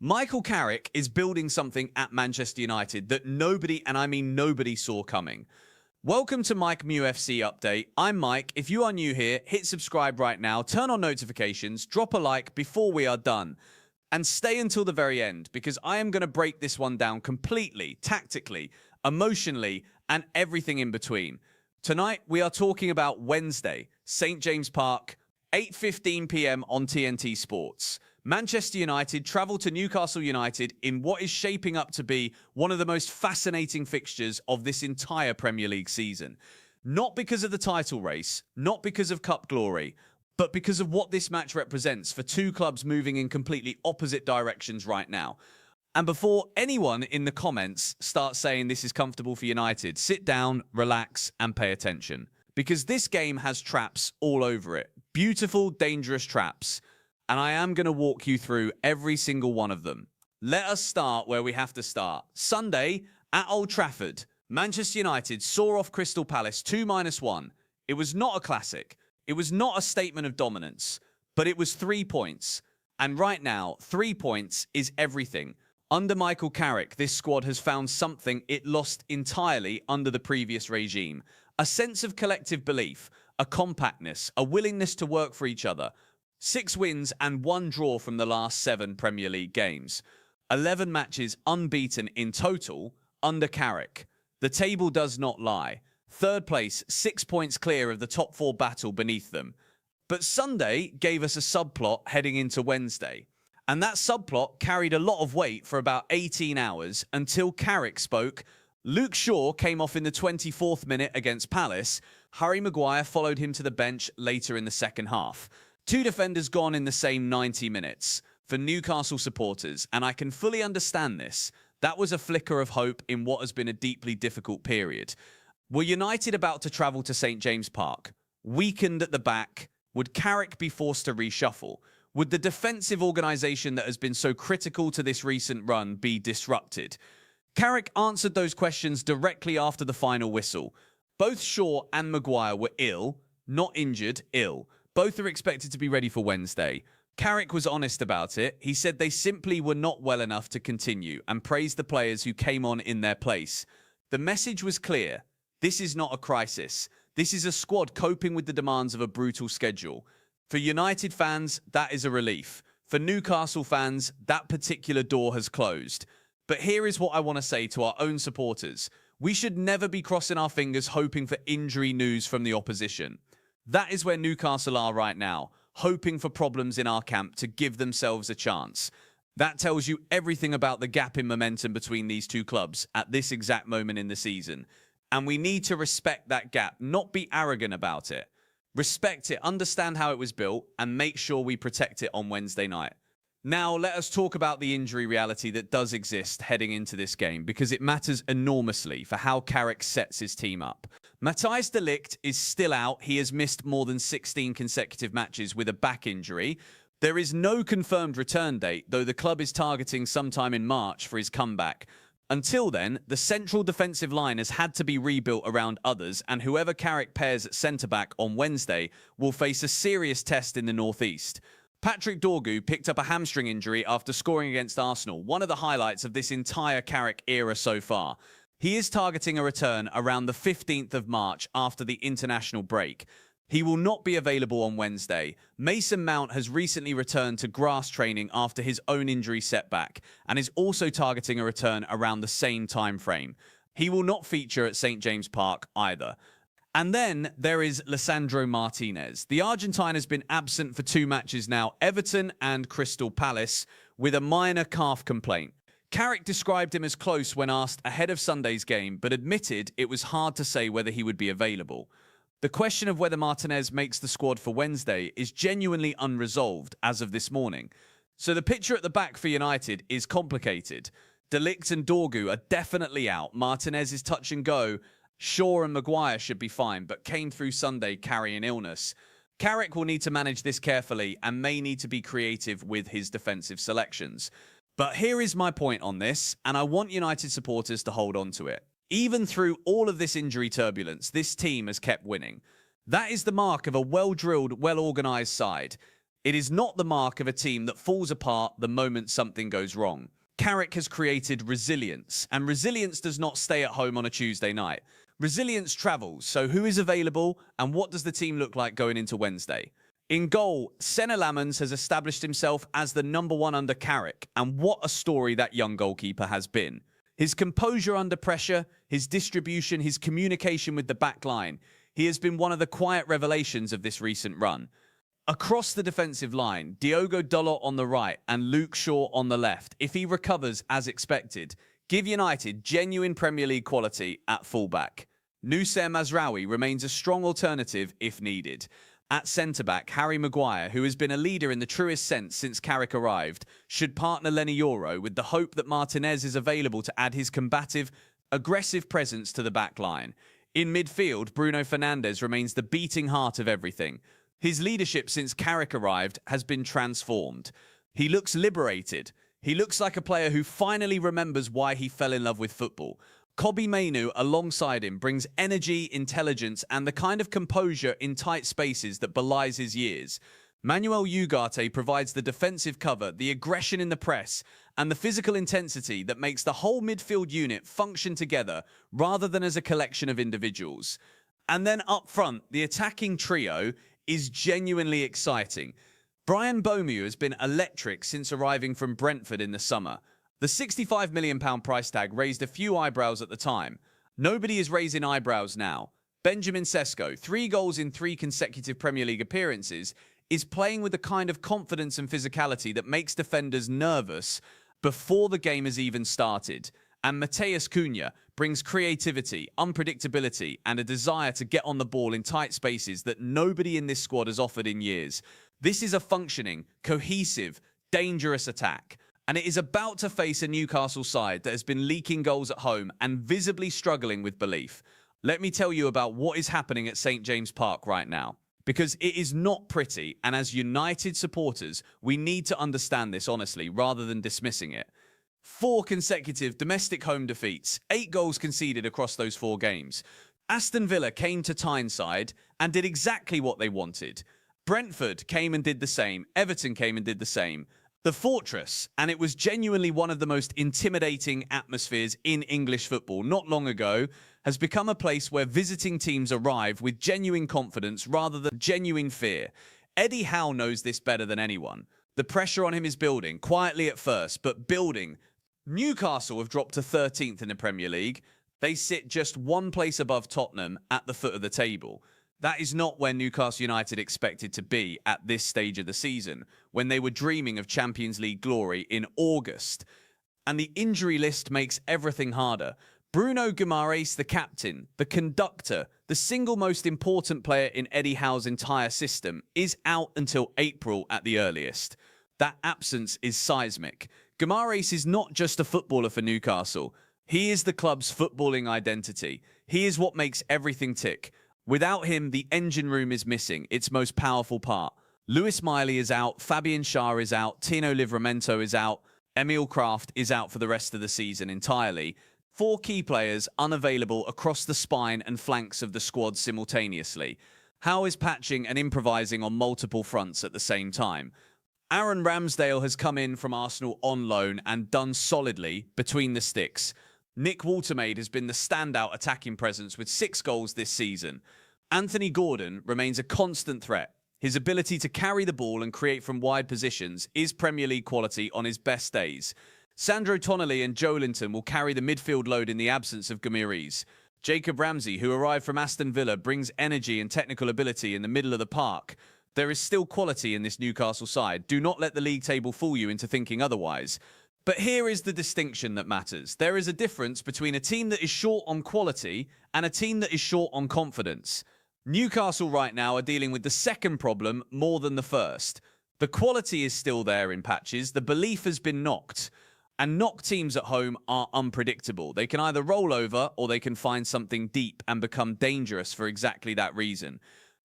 Michael Carrick is building something at Manchester United that nobody, and I mean nobody, saw coming. Welcome to Mike MUFC Update. I'm Mike. If you are new here, hit subscribe right now, turn on notifications, drop a like before we are done, and stay until the very end because I am going to break this one down completely, tactically, emotionally, and everything in between. Tonight, we are talking about Wednesday, St. James Park, 8:15 p.m. on TNT Sports. Manchester United travel to Newcastle United in what is shaping up to be one of the most fascinating fixtures of this entire Premier League season. Not because of the title race, not because of cup glory, but because of what this match represents for two clubs moving in completely opposite directions right now. And before anyone in the comments starts saying this is comfortable for United, sit down, relax, and pay attention. Because this game has traps all over it. Beautiful, dangerous traps. And I am going to walk you through every single one of them. Let us start where we have to start. Sunday, at Old Trafford, Manchester United saw off Crystal Palace 2-1. It was not a classic. It was not a statement of dominance. But it was 3 points. And right now, 3 points is everything. Under Michael Carrick, this squad has found something it lost entirely under the previous regime. A sense of collective belief, a compactness, a willingness to work for each other. 6 wins and 1 draw from the last 7 Premier League games. 11 matches unbeaten in total under Carrick. The table does not lie. Third place, 6 points clear of the top 4 battle beneath them. But Sunday gave us a subplot heading into Wednesday. And that subplot carried a lot of weight for about 18 hours until Carrick spoke. Luke Shaw came off in the 24th minute against Palace. Harry Maguire followed him to the bench later in the second half. 2 defenders gone in the same 90 minutes for Newcastle supporters, and I can fully understand this. That was a flicker of hope in what has been a deeply difficult period. Were United about to travel to St. James Park? Weakened at the back? Would Carrick be forced to reshuffle? Would the defensive organisation that has been so critical to this recent run be disrupted? Carrick answered those questions directly after the final whistle. Both Shaw and Maguire were ill, not injured, ill. Both are expected to be ready for Wednesday. Carrick was honest about it. He said they simply were not well enough to continue and praised the players who came on in their place. The message was clear. This is not a crisis. This is a squad coping with the demands of a brutal schedule. For United fans, that is a relief. For Newcastle fans, that particular door has closed. But here is what I want to say to our own supporters. We should never be crossing our fingers hoping for injury news from the opposition. That is where Newcastle are right now, hoping for problems in our camp to give themselves a chance. That tells you everything about the gap in momentum between these two clubs at this exact moment in the season. And we need to respect that gap, not be arrogant about it. Respect it, understand how it was built, and make sure we protect it on Wednesday night. Now, let us talk about the injury reality that does exist heading into this game, because it matters enormously for how Carrick sets his team up. Matthijs de Ligt is still out. He has missed more than 16 consecutive matches with a back injury. There is no confirmed return date, though the club is targeting sometime in March for his comeback. Until then, the central defensive line has had to be rebuilt around others, and whoever Carrick pairs at centre-back on Wednesday will face a serious test in the northeast. Patrick Dorgu picked up a hamstring injury after scoring against Arsenal, one of the highlights of this entire Carrick era so far. He is targeting a return around the 15th of March after the international break. He will not be available on Wednesday. Mason Mount has recently returned to grass training after his own injury setback and is also targeting a return around the same time frame. He will not feature at St. James Park either. And then there is Lisandro Martinez. The Argentine has been absent for 2 matches now, Everton and Crystal Palace, with a minor calf complaint. Carrick described him as close when asked ahead of Sunday's game, but admitted it was hard to say whether he would be available. The question of whether Martinez makes the squad for Wednesday is genuinely unresolved as of this morning. So the picture at the back for United is complicated. De Ligt and Dorgu are definitely out. Martinez is touch and go. Shaw and Maguire should be fine, but came through Sunday carrying illness. Carrick will need to manage this carefully and may need to be creative with his defensive selections. But here is my point on this, and I want United supporters to hold on to it. Even through all of this injury turbulence, this team has kept winning. That is the mark of a well-drilled, well-organised side. It is not the mark of a team that falls apart the moment something goes wrong. Carrick has created resilience, and resilience does not stay at home on a Tuesday night. Resilience travels, so who is available and what does the team look like going into Wednesday? In goal, Senna Lammens has established himself as the #1 under Carrick, and what a story that young goalkeeper has been. His composure under pressure, his distribution, his communication with the back line. He has been one of the quiet revelations of this recent run. Across the defensive line, Diogo Dalot on the right and Luke Shaw on the left. If he recovers as expected, give United genuine Premier League quality at fullback. Noussair Mazraoui remains a strong alternative if needed. At centre-back, Harry Maguire, who has been a leader in the truest sense since Carrick arrived, should partner Lenny Yoro with the hope that Martinez is available to add his combative, aggressive presence to the back line. In midfield, Bruno Fernandes remains the beating heart of everything. His leadership since Carrick arrived has been transformed. He looks liberated. He looks like a player who finally remembers why he fell in love with football. Kobbie Mainoo alongside him brings energy, intelligence, and the kind of composure in tight spaces that belies his years. Manuel Ugarte provides the defensive cover, the aggression in the press, and the physical intensity that makes the whole midfield unit function together rather than as a collection of individuals. And then up front, the attacking trio is genuinely exciting. Brian Bomu has been electric since arriving from Brentford in the summer. The £65 million price tag raised a few eyebrows at the time. Nobody is raising eyebrows now. Benjamin Sesko, 3 goals in 3 consecutive Premier League appearances, is playing with the kind of confidence and physicality that makes defenders nervous before the game has even started. And Matheus Cunha brings creativity, unpredictability, and a desire to get on the ball in tight spaces that nobody in this squad has offered in years. This is a functioning, cohesive, dangerous attack. And it is about to face a Newcastle side that has been leaking goals at home and visibly struggling with belief. Let me tell you about what is happening at St. James Park right now. Because it is not pretty, and as United supporters, we need to understand this honestly rather than dismissing it. 4 consecutive domestic home defeats, 8 goals conceded across those 4 games. Aston Villa came to Tyneside and did exactly what they wanted. Brentford came and did the same. Everton came and did the same. The Fortress, and it was genuinely one of the most intimidating atmospheres in English football not long ago, has become a place where visiting teams arrive with genuine confidence rather than genuine fear. Eddie Howe knows this better than anyone. The pressure on him is building, quietly at first, but building. Newcastle have dropped to 13th in the Premier League. They sit just 1 place above Tottenham at the foot of the table. That is not where Newcastle United expected to be at this stage of the season, when they were dreaming of Champions League glory in August. And the injury list makes everything harder. Bruno Guimaraes, the captain, the conductor, the single most important player in Eddie Howe's entire system, is out until April at the earliest. That absence is seismic. Guimaraes is not just a footballer for Newcastle. He is the club's footballing identity. He is what makes everything tick. Without him, the engine room is missing, its most powerful part. Lewis Miley is out, Fabian Schär is out, Tino Livramento is out, Emil Kraft is out for the rest of the season entirely. 4 key players unavailable across the spine and flanks of the squad simultaneously. Howe is patching and improvising on multiple fronts at the same time. Aaron Ramsdale has come in from Arsenal on loan and done solidly between the sticks. Nick Watermaid has been the standout attacking presence with 6 goals this season. Anthony Gordon remains a constant threat. His ability to carry the ball and create from wide positions is Premier League quality on his best days. Sandro Tonali and Joelinton will carry the midfield load in the absence of Guimaraes. Jacob Ramsey, who arrived from Aston Villa, brings energy and technical ability in the middle of the park. There is still quality in this Newcastle side. Do not let the league table fool you into thinking otherwise. But here is the distinction that matters. There is a difference between a team that is short on quality and a team that is short on confidence. Newcastle right now are dealing with the second problem more than the first. The quality is still there in patches. The belief has been knocked. And knocked teams at home are unpredictable. They can either roll over or they can find something deep and become dangerous for exactly that reason.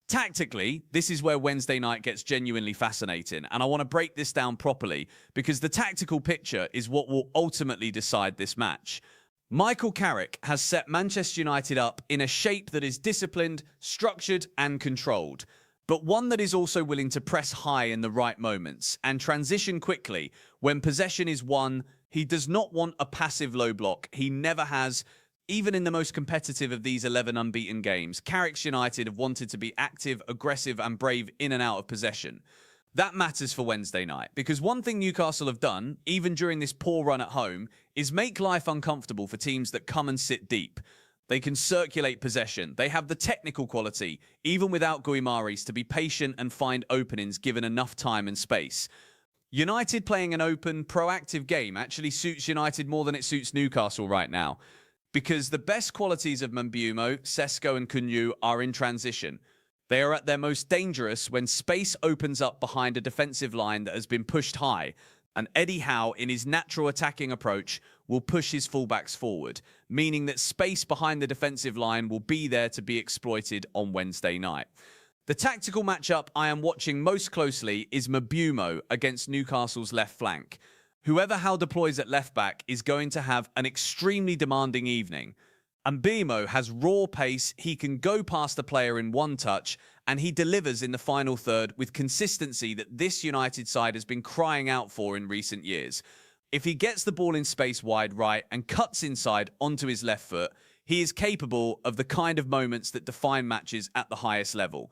Tactically, this is where Wednesday night gets genuinely fascinating, and I want to break this down properly because the tactical picture is what will ultimately decide this match. Michael Carrick has set Manchester United up in a shape that is disciplined, structured, and controlled. but one that is also willing to press high in the right moments and transition quickly when possession is won. He does not want a passive low block. He never has. Even in the most competitive of these 11 unbeaten games, Carrick's United have wanted to be active, aggressive and brave in and out of possession. That matters for Wednesday night, because one thing Newcastle have done, even during this poor run at home, is make life uncomfortable for teams that come and sit deep. They can circulate possession. They have the technical quality, even without Guimares, to be patient and find openings given enough time and space. United playing an open, proactive game actually suits United more than it suits Newcastle right now, because the best qualities of Mbeumo, Sesko and Cunha are in transition. They are at their most dangerous when space opens up behind a defensive line that has been pushed high, and Eddie Howe, in his natural attacking approach, will push his fullbacks forward, meaning that space behind the defensive line will be there to be exploited on Wednesday night. The tactical matchup I am watching most closely is Mbeumo against Newcastle's left flank. Whoever Howe deploys at left back is going to have an extremely demanding evening. Mbeumo has raw pace, he can go past the player in one touch, and he delivers in the final third with consistency that this United side has been crying out for in recent years. If he gets the ball in space wide right and cuts inside onto his left foot, he is capable of the kind of moments that define matches at the highest level.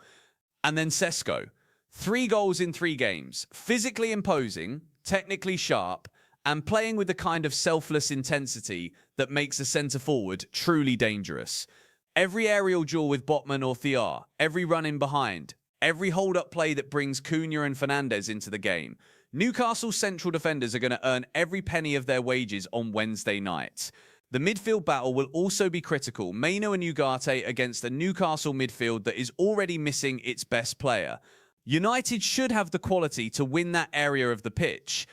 And then Sesko. 3 goals in 3 games, physically imposing, technically sharp, and playing with the kind of selfless intensity that makes a centre-forward truly dangerous. Every aerial duel with Botman or Thiar, every run in behind, every hold-up play that brings Cunha and Fernandes into the game. Newcastle's central defenders are going to earn every penny of their wages on Wednesday night. The midfield battle will also be critical. Maino and Ugarte against a Newcastle midfield that is already missing its best player. United should have the quality to win that area of the pitch.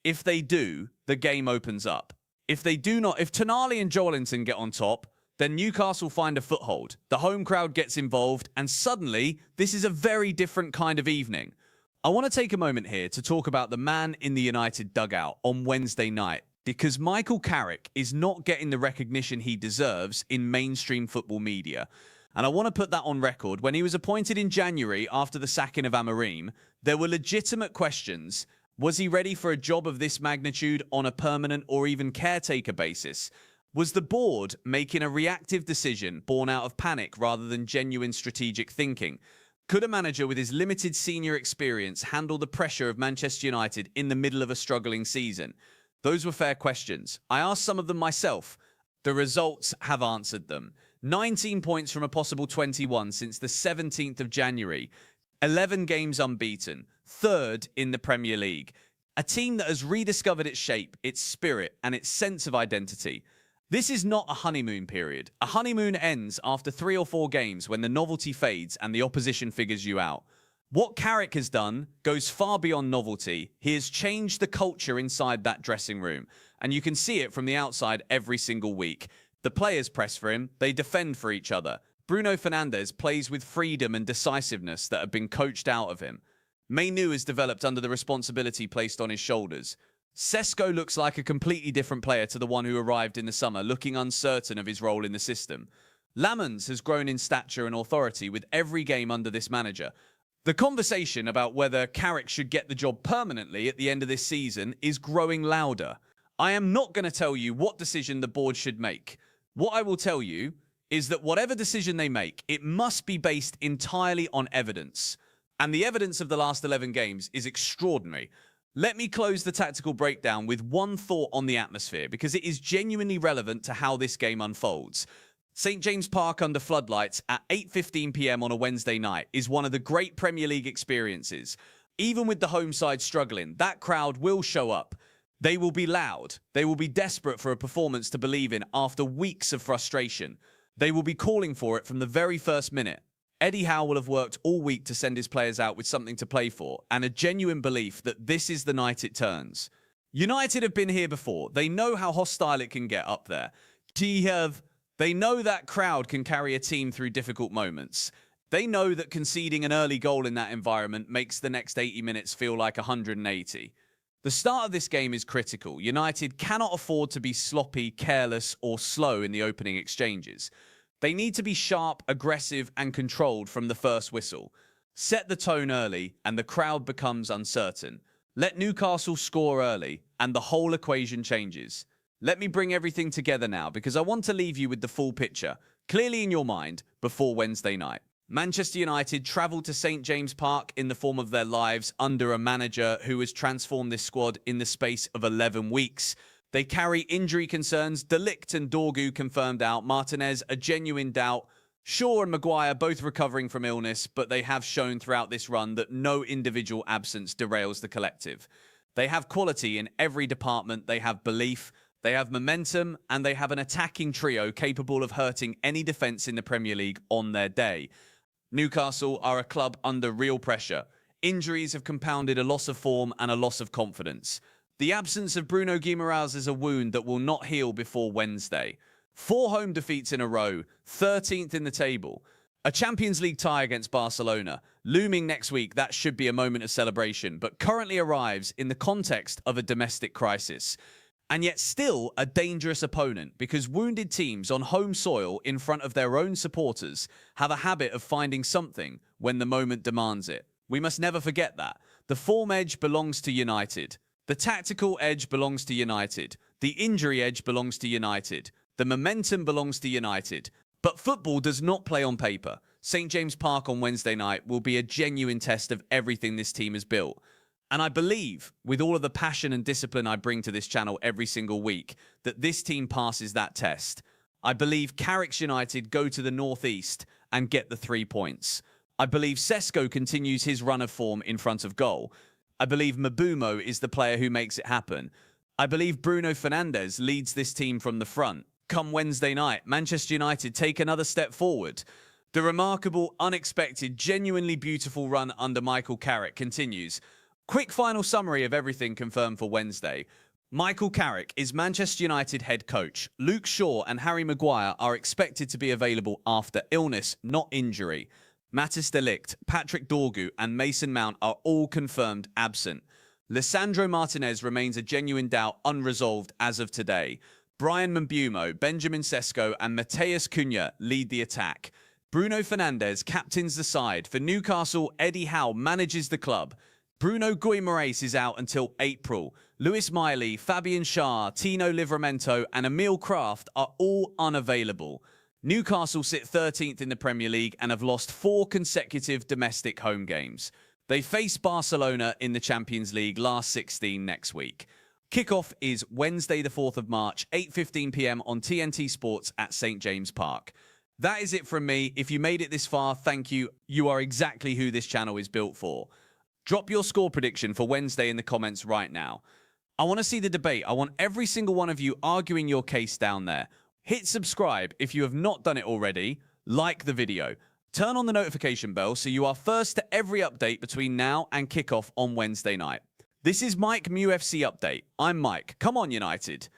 If they do, the game opens up. If they do not, if Tonali and Joelinton get on top, then Newcastle find a foothold. The home crowd gets involved, and suddenly, this is a very different kind of evening. I want to take a moment here to talk about the man in the United dugout on Wednesday night, because Michael Carrick is not getting the recognition he deserves in mainstream football media. And I want to put that on record. When he was appointed in January after the sacking of Amorim, there were legitimate questions. Was he ready for a job of this magnitude on a permanent or even caretaker basis? Was the board making a reactive decision born out of panic rather than genuine strategic thinking? Could a manager with his limited senior experience handle the pressure of Manchester United in the middle of a struggling season? Those were fair questions. I asked some of them myself. The results have answered them. 19 points from a possible 21 since the 17th of January. 11 games unbeaten. 3rd in the Premier League. A team that has rediscovered its shape, its spirit, and its sense of identity. This is not a honeymoon period. A honeymoon ends after 3 or 4 games when the novelty fades and the opposition figures you out. What Carrick has done goes far beyond novelty. He has changed the culture inside that dressing room, and you can see it from the outside every single week. The players press for him, they defend for each other. Bruno Fernandes plays with freedom and decisiveness that have been coached out of him. Mainu has developed under the responsibility placed on his shoulders. Sesko looks like a completely different player to the one who arrived in the summer, looking uncertain of his role in the system. Lamons has grown in stature and authority with every game under this manager. The conversation about whether Carrick should get the job permanently at the end of this season is growing louder. I am not going to tell you what decision the board should make. What I will tell you is that whatever decision they make, it must be based entirely on evidence. And the evidence of the last 11 games is extraordinary. Let me close the tactical breakdown with one thought on the atmosphere, because it is genuinely relevant to how this game unfolds. St James Park under floodlights at 8:15 p.m. on a Wednesday night is one of the great Premier League experiences. Even with the home side struggling, that crowd will show up. They will be loud. They will be desperate for a performance to believe in after weeks of frustration. They will be calling for it from the very first minute. Eddie Howe will have worked all week to send his players out with something to play for and a genuine belief that this is the night it turns. United have been here before. They know how hostile it can get up there. They know that crowd can carry a team through difficult moments. They know that conceding an early goal in that environment makes the next 80 minutes feel like 180. The start of this game is critical. United cannot afford to be sloppy, careless, or slow in the opening exchanges. They need to be sharp, aggressive, and controlled from the first whistle. Set the tone early and the crowd becomes uncertain. Let Newcastle score early and the whole equation changes. Let me bring everything together now because I want to leave you with the full picture, clearly in your mind, before Wednesday night. Manchester United travelled to St James Park in the form of their lives under a manager who has transformed this squad in the space of 11 weeks. They carry injury concerns. Ligt and Dorgu confirmed out. Martinez, a genuine doubt. Shaw and Maguire both recovering from illness, but they have shown throughout this run that no individual absence derails the collective. They have quality in every department. They have belief, they have momentum, and they have an attacking trio capable of hurting any defence in the Premier League on their day. Newcastle are a club under real pressure. Injuries have compounded a loss of form and a loss of confidence. The absence of Bruno Guimaraes is a wound that will not heal before Wednesday. 4 home defeats in a row, 13th in the table. A Champions League tie against Barcelona. Looming next week, that should be a moment of celebration, but currently arrives in the context of a domestic crisis. And yet still a dangerous opponent, because wounded teams on home soil in front of their own supporters have a habit of finding something when the moment demands it. We must never forget that. The form edge belongs to United. The tactical edge belongs to United. The injury edge belongs to United. The momentum belongs to United. But football does not play on paper. St James Park on Wednesday night will be a genuine test of everything this team has built. And I believe, with all of the passion and discipline I bring to this channel every single week, that this team passes that test. I believe Carrick's United go to the northeast and get the 3 points. I believe Sesko continues his run of form in front of goal. I believe Mabumo is the player who makes it happen. I believe Bruno Fernandes leads this team from the front. Come Wednesday night, Manchester United take another step forward. The remarkable, unexpected, genuinely beautiful run under Michael Carrick continues. Quick final summary of everything confirmed for Wednesday. Michael Carrick is Manchester United head coach. Luke Shaw and Harry Maguire are expected to be available after illness, not injury. Matthijs de Ligt, Patrick Dorgu and Mason Mount are all confirmed absent. Lisandro Martinez remains a genuine doubt, unresolved as of today. Bryan Mbeumo, Benjamin Sesko and Matheus Cunha lead the attack. Bruno Fernandes captains the side. For Newcastle, Eddie Howe manages the club. Bruno Guimaraes is out until April. Lewis Miley, Fabian Schär, Tino Livramento and Emil Kraft are all unavailable. Newcastle sit 13th in the Premier League and have lost 4 consecutive domestic home games. They face Barcelona in the Champions League last 16 next week. Kickoff is Wednesday the 4th of March, 8:15 p.m. on TNT Sports at St James Park. That is it from me. If you made it this far, thank you. You are exactly who this channel is built for. Drop your score prediction for Wednesday in the comments right now. I want to see the debate. I want every single one of you arguing your case down there. Hit subscribe if you have not done it already. Like the video. Turn on the notification bell so you are first to every update between now and kickoff on Wednesday night. This is Mike MUFC Update. I'm Mike. Come on, United.